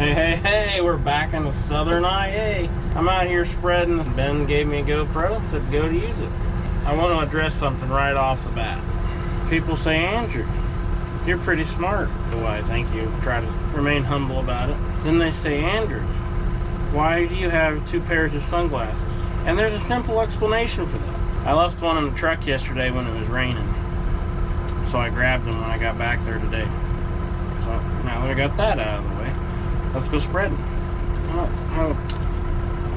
Hey, we're back in the southern IA. I'm out here spreading. Ben gave me a GoPro, said go to use it. I want to address something right off the bat. People say, Andrew, you're pretty smart. Well, I thank you. Try to remain humble about it. Then they say, Andrew, why do you have 2 pairs of sunglasses? And there's a simple explanation for that. I left one in the truck yesterday when it was raining. So I grabbed them when I got back there today. So now that I got that out of the way, let's go spreading.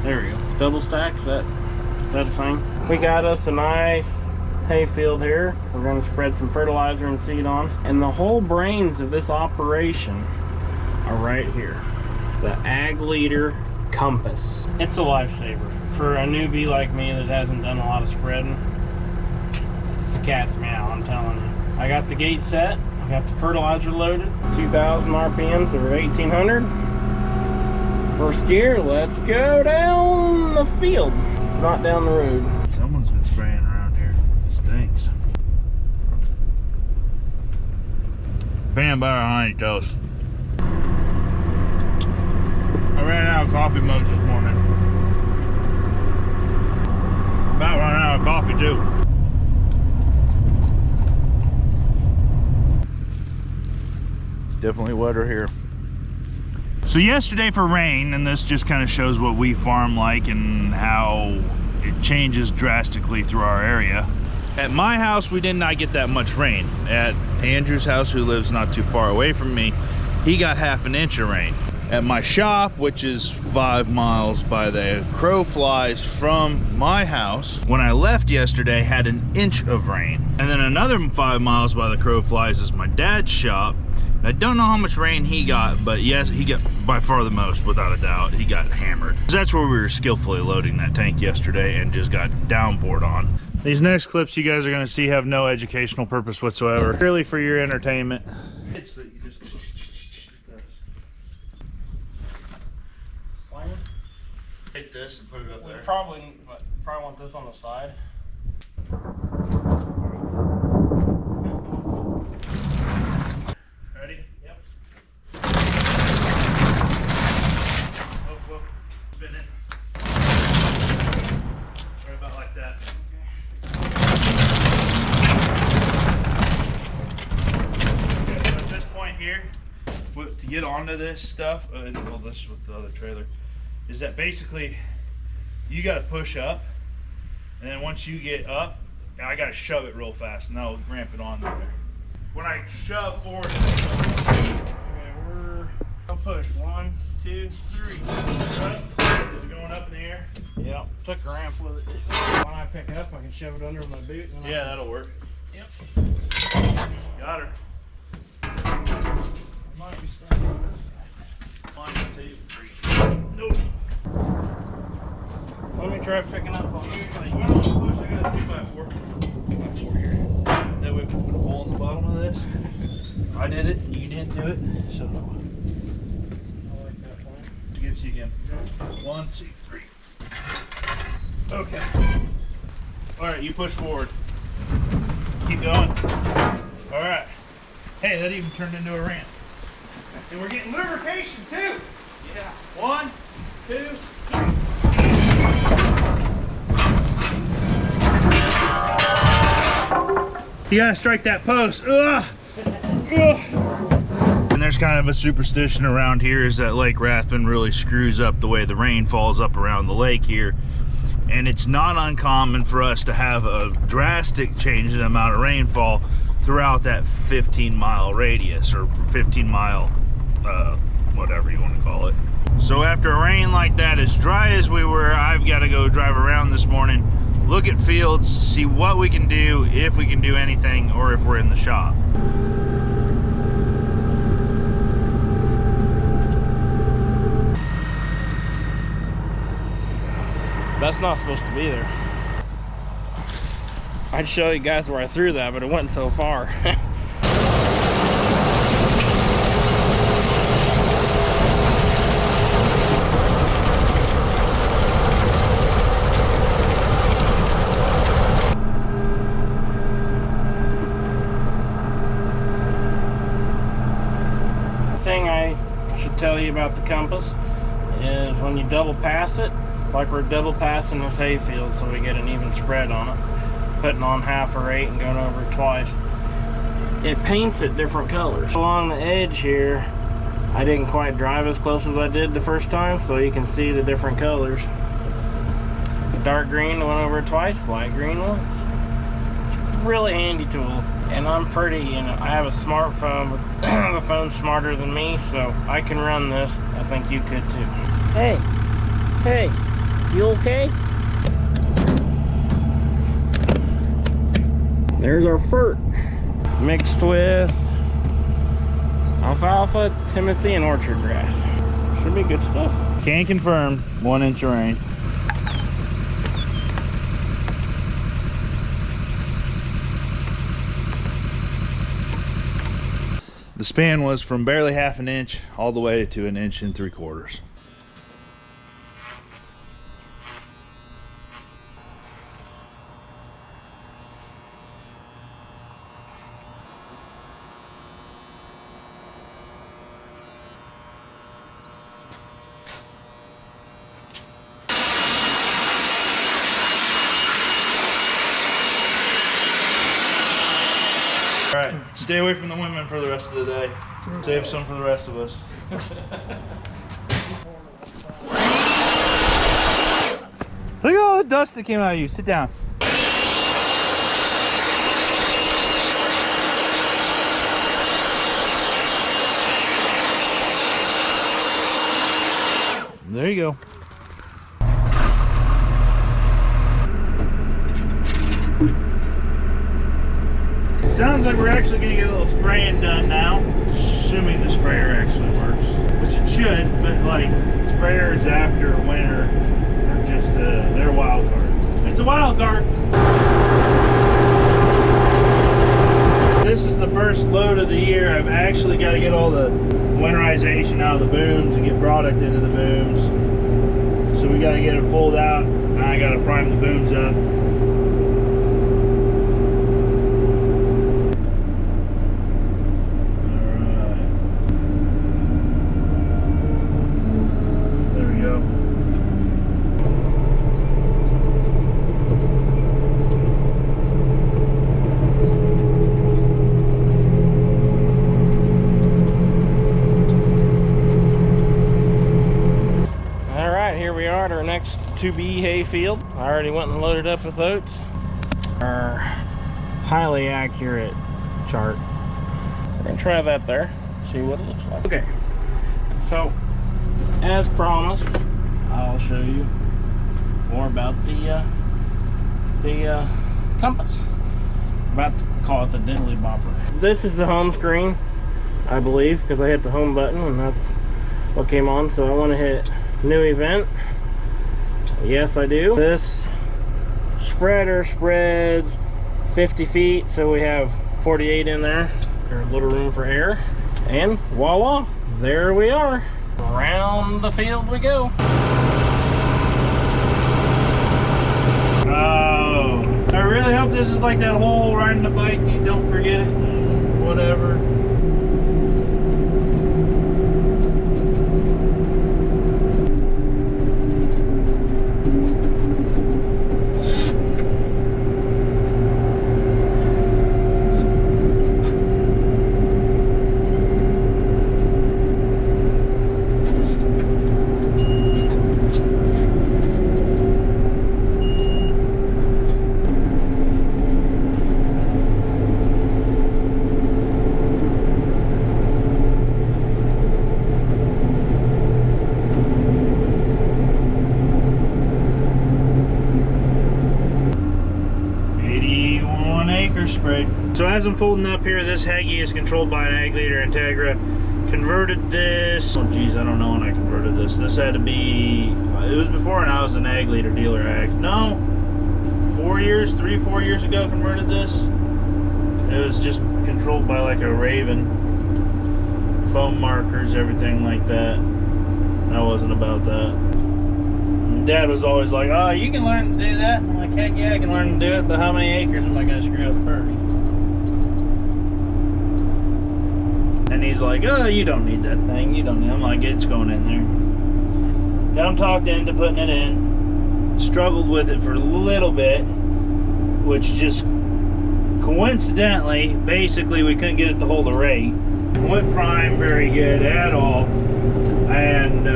There we go. Double stack, is that a thing? We got us a nice hay field here. We're going to spread some fertilizer and seed on. And the whole brains of this operation are right here. The Ag Leader Compass. It's a lifesaver. For a newbie like me that hasn't done a lot of spreading, it's the cat's meow, I'm telling you. I got the gate set. I got the fertilizer loaded. 2,000 RPMs or 1,800. First gear, let's go down the field, not down the road. Someone's been spraying around here. It stinks. Peanut butter and honey toast. I ran out of coffee mugs this morning. About running out of coffee too. Definitely wetter here. So yesterday for rain, and this just kind of shows what we farm like and how it changes drastically through our area. At my house, we did not get that much rain. At Andrew's house, who lives not too far away from me, he got ½ an inch of rain. At my shop, which is 5 miles by the crow flies from my house, when I left yesterday, had 1 inch of rain. And then another 5 miles by the crow flies is my dad's shop. I don't know how much rain he got, but yes, he got by far the most, without a doubt. He got hammered. That's where we were skillfully loading that tank yesterday and just got downpoured on. These next clips you guys are gonna see have no educational purpose whatsoever. Purely for your entertainment. It's that you just take this and put it up there. Probably want this on the side. Ready? Yep. Whoa. Spin it. Right about like that. Okay, so at this point here, to get onto this stuff, well, this is with the other trailer, is that basically you got to push up, and then once you get up, I got to shove it real fast, and that'll ramp it on there. When I shove forward, I'll push 1, 2, 3. is it going up in the air? Yep, took a ramp with it. When I pick it up, I can shove it under my boot. And Yeah, that'll work. Yep. Got her. Might be starting on this side. 1, 2, 3. Nope. Let me try picking up on you. I got a 2x4. 2x4 here. That way we can put a hole in the bottom of this. I did it, you didn't do it, so. I like that plan. Give it to you again. 1, 2, 3. Okay. Alright, you push forward. Keep going. Alright. Hey, that even turned into a ramp. And we're getting lubrication too. Yeah. 1, 2, 3. You gotta strike that post. Ugh. Ugh. And there's kind of a superstition around here is that Lake Rathbun really screws up the way the rain falls up around the lake here. And it's not uncommon for us to have a drastic change in the amount of rainfall throughout that 15-mile radius, or 15-mile, whatever you want to call it. So after a rain like that, as dry as we were, I've got to go drive around this morning, look at fields, see what we can do, if we can do anything, or if we're in the shop. That's not supposed to be there. I'd show you guys where I threw that, but it went so far. to tell you about the compass is when you double pass it, like we're double passing this hayfield so we get an even spread on it, putting on half or 8 and going over it twice, it paints it different colors. Along the edge here, I didn't quite drive as close as I did the first time, so you can see the different colors. Dark green went over it twice, light green once. It's a really handy tool. And I'm pretty, you know, I have a smartphone, but the phone's smarter than me, so I can run this. I think you could too. Hey, you okay? There's our fert, mixed with alfalfa, timothy, and orchard grass. Should be good stuff. Can confirm, 1 inch of rain. The span was from barely half an inch all the way to 1 3/4 inches. All right, stay away from the women for the rest of the day. Save some for the rest of us. Look at all the dust that came out of you. Sit down. There you go. Sounds like we're actually going to get a little spraying done now, assuming the sprayer actually works, which it should, but like sprayers after winter are just they're a wild card. It's a wild card. This is the first load of the year. I've actually got to get all the winterization out of the booms and get product into the booms. So we got to get it pulled out, and I got to prime the booms up. To-be hayfield. I already went and loaded up with oats. Our highly accurate chart. We're gonna try that there, see what it looks like. Okay, so as promised, I'll show you more about the compass. I'm about to call it the diddly bopper. This is the home screen, I believe, because I hit the home button and that's what came on. So I want to hit new event. Yes, I do. This spreader spreads 50 feet, so we have 48 in there. There's a little room for air, and voila, there we are. Around the field we go. Oh, I really hope this is like that whole riding the bike, you don't forget it, whatever. Sprayed. So as I'm folding up here, this Haggy is controlled by an ag leader Integra. Converted this, oh geez, I don't know when I converted this. This had to be, it was before and I was an ag leader dealer ag. No, 4 years, 3-4 years ago converted this. It was just controlled by like a Raven. Foam markers, everything like that. I wasn't about that. Dad was always like, oh, you can learn to do that. I'm like, heck yeah, I can learn to do it, but how many acres am I going to screw up first? And he's like, oh, you don't need that thing. You don't need it. I'm like, it's going in there. Got him talked into putting it in. Struggled with it for a little bit, which just coincidentally, basically, we couldn't get it to hold a rate. Went prime very good at all. And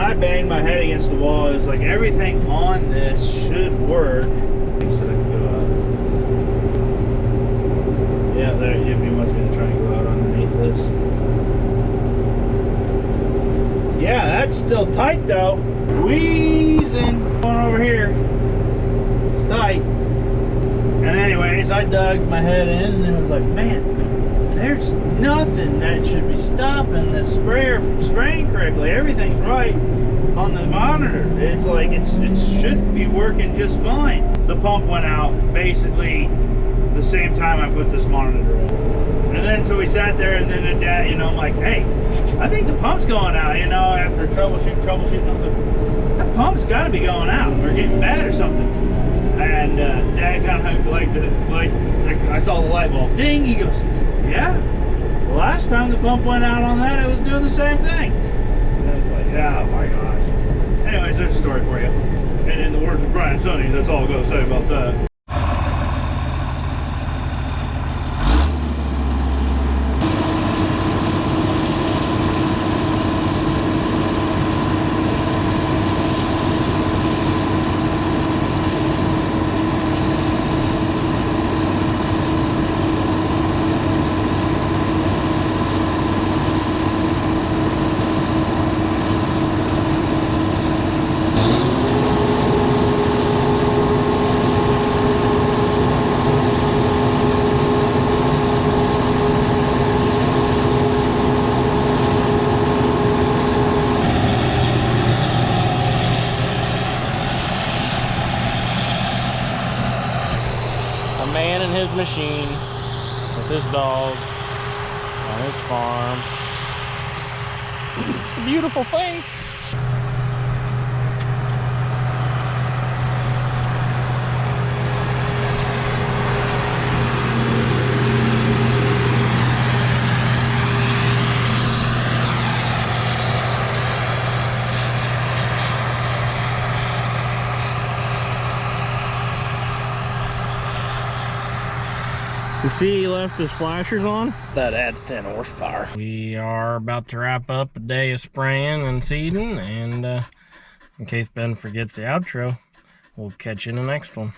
I banged my head against the wall. It was like everything on this should work. So I can go out. Yeah, there. He wants me to try and go out underneath this. Yeah, that's still tight though. Wheezing. Going over here. It's tight. And anyways, I dug my head in and it was like, man, there's nothing that should be stopping this sprayer from spraying correctly. Everything's right on the monitor. It's like it should be working just fine. The pump went out basically the same time I put this monitor in. And then so we sat there, and then Dad, you know, I'm like, hey, I think the pump's going out, you know, after troubleshooting, I was like, that pump's got to be going out or getting bad or something. And Dad kind of like I saw the light bulb ding. He goes, yeah, the last time the pump went out on that, it was doing the same thing. And I was like, yeah, oh my gosh. Anyways, there's a story for you. And in the words of Brian Sonny, that's all I'm going to say about that. Man in his machine with his dog on his farm. It's a beautiful thing. You see he left his flashers on? That adds 10 horsepower. We are about to wrap up a day of spraying and seeding, and in case Ben forgets the outro, we'll catch you in the next one.